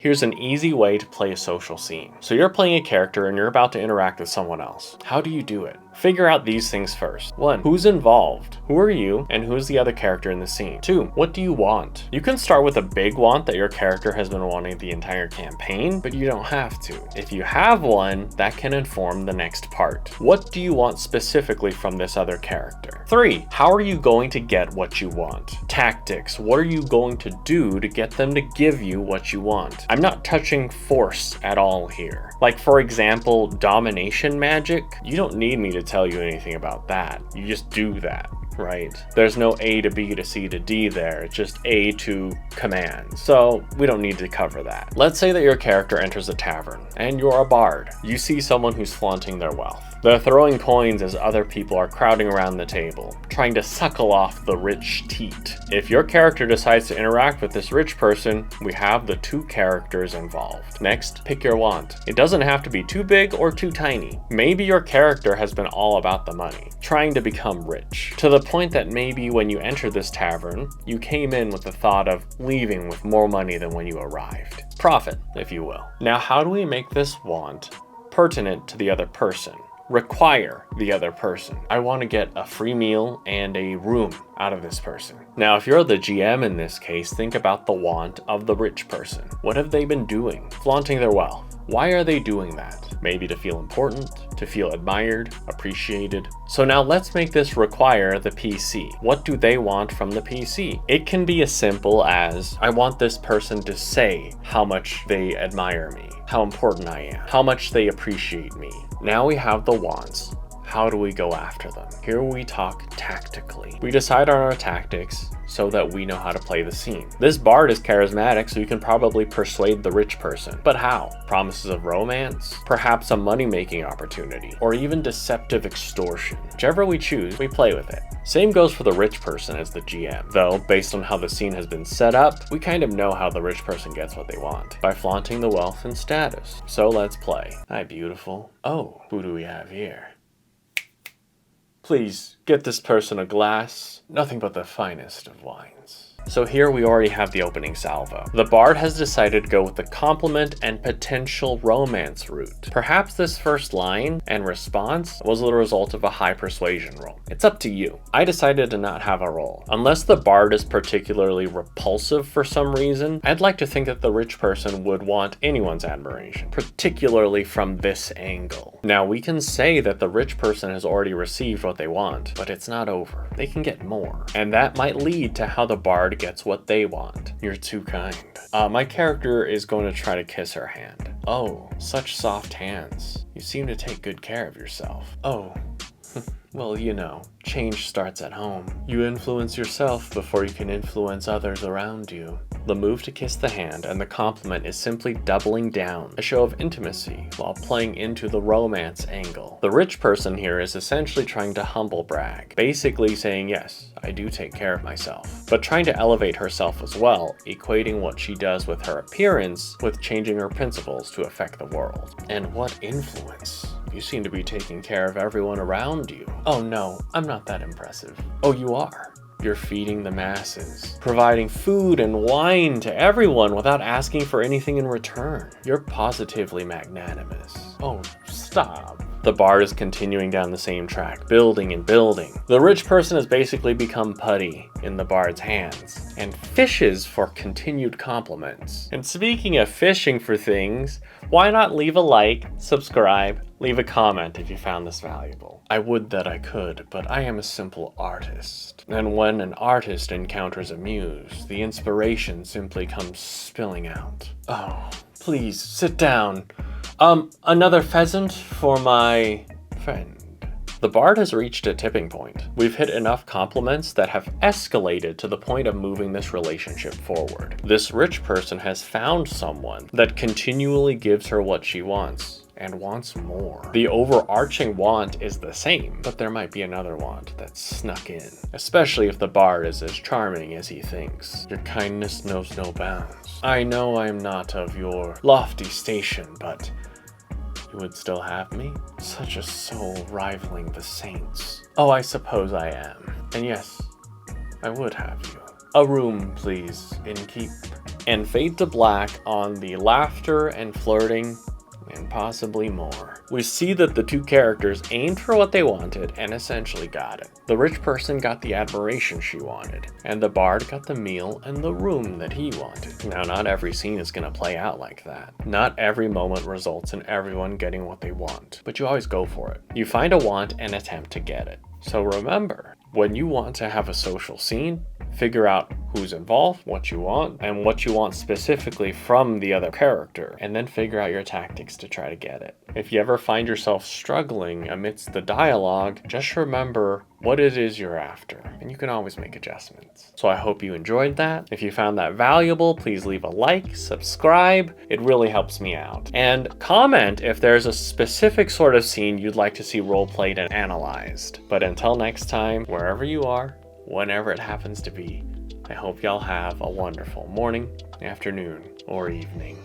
Here's an easy way to play a social scene. So you're playing a character and you're about to interact with someone else. How do you do it? Figure out these things first. 1. Who's involved? Who are you and who's the other character in the scene? 2. What do you want? You can start with a big want that your character has been wanting the entire campaign, but you don't have to. If you have one, that can inform the next part. What do you want specifically from this other character? 3. How are you going to get what you want? Tactics. What are you going to do to get them to give you what you want? I'm not touching force at all here. Like, for example, domination magic. You don't need me to tell you anything about that. You just do that, right? There's no A to B to C to D there. It's just A to command. So we don't need to cover that. Let's say that your character enters a tavern and you're a bard. You see someone who's flaunting their wealth. They're throwing coins as other people are crowding around the table, trying to suckle off the rich teat. If your character decides to interact with this rich person, we have the 2 characters involved. Next, pick your want. It doesn't have to be too big or too tiny. Maybe your character has been all about the money, trying to become rich, to the point that maybe when you entered this tavern, you came in with the thought of leaving with more money than when you arrived. Profit, if you will. Now, how do we make this want pertinent to the other person? Require the other person. I want to get a free meal and a room out of this person. Now, if you're the GM in this case, think about the want of the rich person. What have they been doing? Flaunting their wealth. Why are they doing that? Maybe to feel important, to feel admired, appreciated. So now let's make this require the PC. What do they want from the PC? It can be as simple as, I want this person to say how much they admire me, how important I am, how much they appreciate me. Now we have the wants. How do we go after them? Here we talk tactically. We decide on our tactics so that we know how to play the scene. This bard is charismatic, so you can probably persuade the rich person. But how? Promises of romance? Perhaps a money-making opportunity? Or even deceptive extortion? Whichever we choose, we play with it. Same goes for the rich person as the GM. Though, based on how the scene has been set up, we kind of know how the rich person gets what they want, by flaunting the wealth and status. So let's play. Hi, beautiful. Oh, who do we have here? Please, get this person a glass, nothing but the finest of wines. So here we already have the opening salvo. The bard has decided to go with the compliment and potential romance route. Perhaps this first line and response was the result of a high persuasion roll. It's up to you. I decided to not have a roll. Unless the bard is particularly repulsive for some reason, I'd like to think that the rich person would want anyone's admiration, particularly from this angle. Now we can say that the rich person has already received what they want, but it's not over. They can get more. And that might lead to how the bard gets what they want. You're too kind. My character is going to try to kiss her hand. Oh, such soft hands. You seem to take good care of yourself. Oh, well, you know, change starts at home. You influence yourself before you can influence others around you. The move to kiss the hand and the compliment is simply doubling down, a show of intimacy while playing into the romance angle. The rich person here is essentially trying to humble brag, basically saying, yes, I do take care of myself, but trying to elevate herself as well, equating what she does with her appearance with changing her principles to affect the world. And what influence? You seem to be taking care of everyone around you. Oh no, I'm not that impressive. Oh, you are. You're feeding the masses, providing food and wine to everyone without asking for anything in return. You're positively magnanimous. Oh, stop. The bard is continuing down the same track, building and building. The rich person has basically become putty in the bard's hands and fishes for continued compliments. And speaking of fishing for things, why not leave a like, subscribe, leave a comment if you found this valuable. I would that I could, but I am a simple artist. And when an artist encounters a muse, the inspiration simply comes spilling out. Oh, please sit down. Another pheasant for my friend. The bard has reached a tipping point. We've hit enough compliments that have escalated to the point of moving this relationship forward. This rich person has found someone that continually gives her what she wants and wants more. The overarching want is the same, but there might be another want that's snuck in, especially if the bard is as charming as he thinks. Your kindness knows no bounds. I know I'm not of your lofty station, but you would still have me? Such a soul rivaling the saints. Oh, I suppose I am. And yes, I would have you. A room, please, innkeep. and fade to black on the laughter and flirting and possibly more. We see that the two characters aimed for what they wanted and essentially got it. The rich person got the admiration she wanted, and the bard got the meal and the room that he wanted. Now, not every scene is going to play out like that. Not every moment results in everyone getting what they want, but you always go for it. You find a want and attempt to get it. So remember, when you want to have a social scene, figure out who's involved, what you want, and what you want specifically from the other character, and then figure out your tactics to try to get it. If you ever find yourself struggling amidst the dialogue, just remember what it is you're after, and you can always make adjustments. So I hope you enjoyed that. If you found that valuable, please leave a like, subscribe, it really helps me out. And comment if there's a specific sort of scene you'd like to see role-played and analyzed. But until next time, wherever you are, whenever it happens to be, I hope y'all have a wonderful morning, afternoon, or evening.